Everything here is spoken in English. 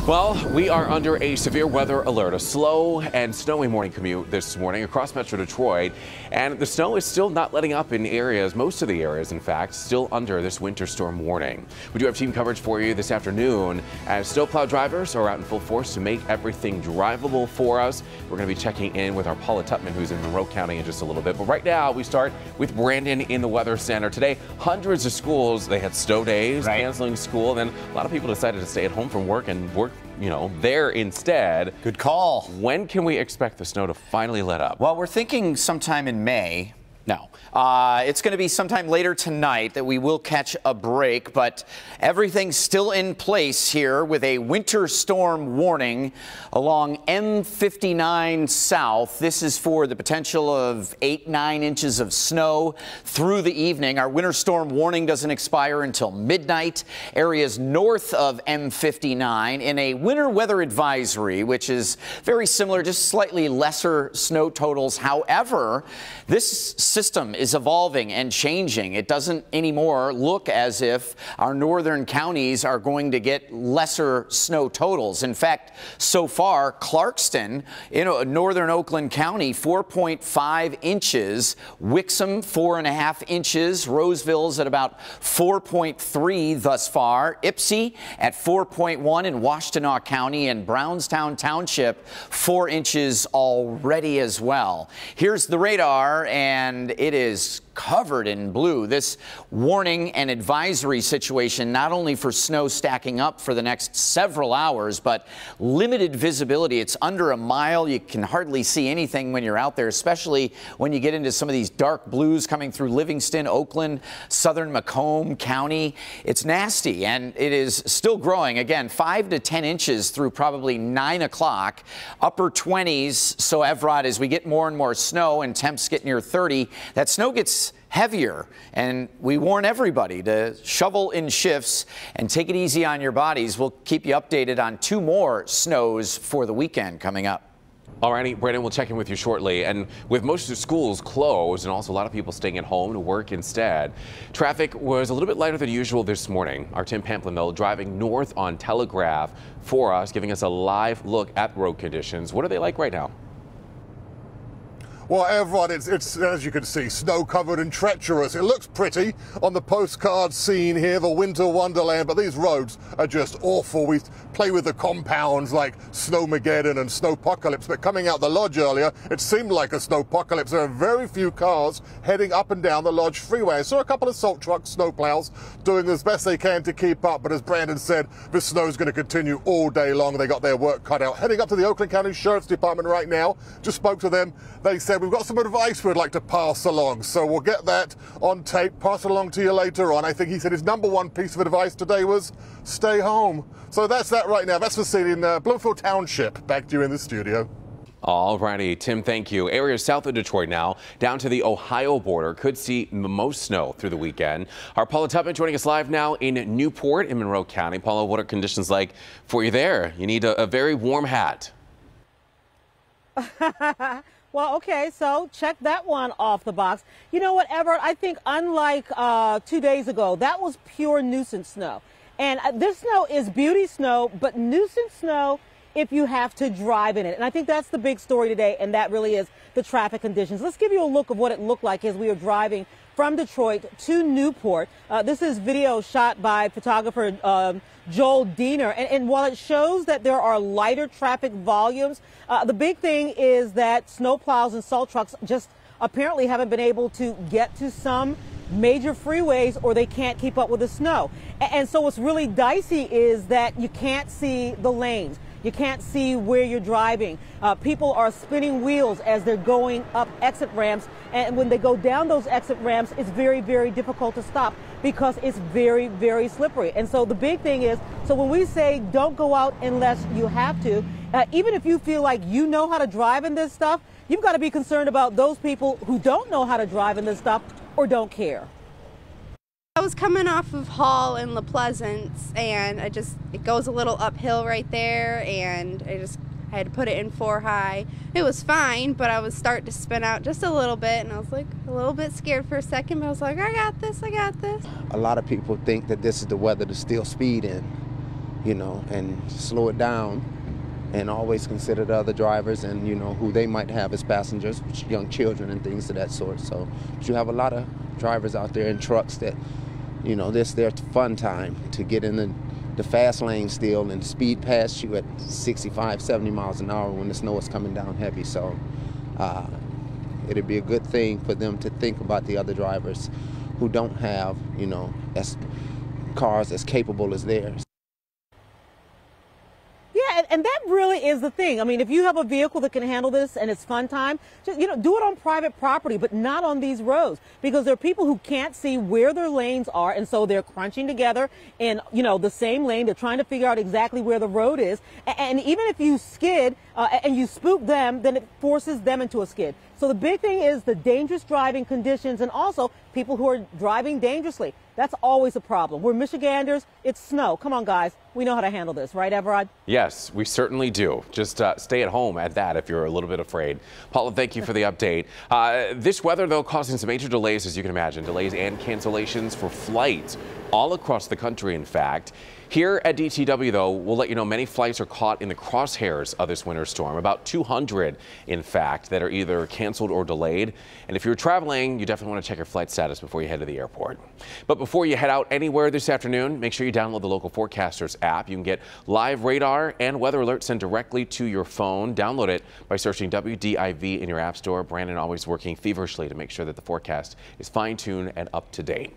Well, we are under a severe weather alert, a slow and snowy morning commute this morning across Metro Detroit, and the snow is still not letting up in areas, most of the areas, in fact, still under this winter storm warning. We do have team coverage for you this afternoon as snowplow drivers are out in full force to make everything drivable for us. We're going to be checking in with our Paula Tutman, who's in Monroe County, in just a little bit. But right now, we start with Brandon in the Weather Center. Today, hundreds of schools, they had snow days, canceling school, and then a lot of people decided to stay at home from work and work there instead. Good call. When can we expect the snow to finally let up? Well, we're thinking sometime in May. No, it's going to be sometime later tonight that we will catch a break, but everything's still in place here with a winter storm warning along M59 South. This is for the potential of 8-9 inches of snow through the evening. Our winter storm warning doesn't expire until midnight. Areas north of M59 in a winter weather advisory, which is very similar, just slightly lesser snow totals. However, this system is evolving and changing. It doesn't anymore look as if our northern counties are going to get lesser snow totals. In fact, so far, Clarkston, northern Oakland County, 4.5 inches. Wixom, 4.5 inches. Roseville's at about 4.3 thus far. Ypsi at 4.1 in Washtenaw County, and Brownstown Township, 4 inches already as well. Here's the radar, and it is covered in blue. This warning and advisory situation, not only for snow stacking up for the next several hours, but limited visibility. It's under a mile. You can hardly see anything when you're out there, especially when you get into some of these dark blues coming through Livingston, Oakland, southern Macomb County. It's nasty, and it is still growing. Again, 5 to 10 inches through probably 9 o'clock. Upper 20s. So Evrod, as we get more and more snow and temps get near 30, that snow gets heavier, and we warn everybody to shovel in shifts and take it easy on your bodies. We'll keep you updated on 2 more snows for the weekend coming up. All righty, Brandon, we'll check in with you shortly. And with most of the schools closed and also a lot of people staying at home to work instead, traffic was a little bit lighter than usual this morning. Our Tim Pamplin, though, driving north on Telegraph for us, giving us a live look at road conditions. What are they like right now? Well, Evrod, it's as you can see, snow-covered and treacherous. It looks pretty on the postcard scene here, the winter wonderland, but these roads are just awful. We play with the compounds like Snowmageddon and Snowpocalypse, but coming out the lodge earlier, it seemed like a Snowpocalypse. There are very few cars heading up and down the lodge freeway. I saw a couple of salt trucks, snowplows, doing as best they can to keep up, but as Brandon said, this snow is going to continue all day long. They got their work cut out. Heading up to the Oakland County Sheriff's Department right now, just spoke to them. They said, we've got some advice we'd like to pass along, so we'll get that on tape, pass it along to you later on. I think he said his #1 piece of advice today was stay home. So that's that right now. That's the scene in Bloomfield Township. Back to you in the studio. All righty, Tim, thank you. Areas south of Detroit now, down to the Ohio border, could see the most snow through the weekend. Our Paula Tutman joining us live now in Newport in Monroe County. Paula, what are conditions like for you there? You need a very warm hat. Well, okay, so check that one off the box. You know what, Everett, I think unlike 2 days ago, that was pure nuisance snow. And this snow is beauty snow, but nuisance snow if you have to drive in it. And I think that's the big story today, and that really is the traffic conditions. Let's give you a look of what it looked like as we were driving from Detroit to Newport. This is video shot by photographer Joel Diener. And while it shows that there are lighter traffic volumes, the big thing is that snowplows and salt trucks just apparently haven't been able to get to some major freeways, or they can't keep up with the snow. And so what's really dicey is that you can't see the lanes. You can't see where you're driving. People are spinning wheels as they're going up exit ramps. And when they go down those exit ramps, it's very, very difficult to stop because it's very, very slippery. And so the big thing is, so when we say don't go out unless you have to, even if you feel like you know how to drive in this stuff, you've got to be concerned about those people who don't know how to drive in this stuff or don't care. I was coming off of Hall in La Pleasance, and it goes a little uphill right there, and I had to put it in 4 high. It was fine, but I was starting to spin out just a little bit, and I was like a little bit scared for a second, but I was like, I got this, I got this. A lot of people think that this is the weather to still speed in. and slow it down, and always consider the other drivers and, who they might have as passengers, young children and things of that sort. So you have a lot of drivers out there in trucks that, this their fun time to get in the fast lane still and speed past you at 65, 70 miles an hour when the snow is coming down heavy. So it'd be a good thing for them to think about the other drivers who don't have, cars as capable as theirs. Yeah, and that really is the thing. I mean, if you have a vehicle that can handle this and it's fun time, just, do it on private property, but not on these roads, because there are people who can't see where their lanes are, and so they're crunching together in, the same lane. They're trying to figure out exactly where the road is. And even if you skid and you spook them, then it forces them into a skid. So the big thing is the dangerous driving conditions, and also people who are driving dangerously. That's always a problem. We're Michiganders. It's snow. Come on, guys. We know how to handle this, right, Everard? Yes, we certainly do. Just stay at home at that if you're a little bit afraid. Paula, thank you for the update. This weather, though, causing some major delays, as you can imagine. Delays and cancellations for flights all across the country, in fact. Here at DTW, though, we'll let you know many flights are caught in the crosshairs of this winter storm. About 200, in fact, that are either canceled or delayed. And if you're traveling, you definitely want to check your flight status before you head to the airport. But before you head out anywhere this afternoon, make sure you download the Local Forecasters app. You can get live radar and weather alerts sent directly to your phone. Download it by searching WDIV in your app store. Brandon always working feverishly to make sure that the forecast is fine-tuned and up to date.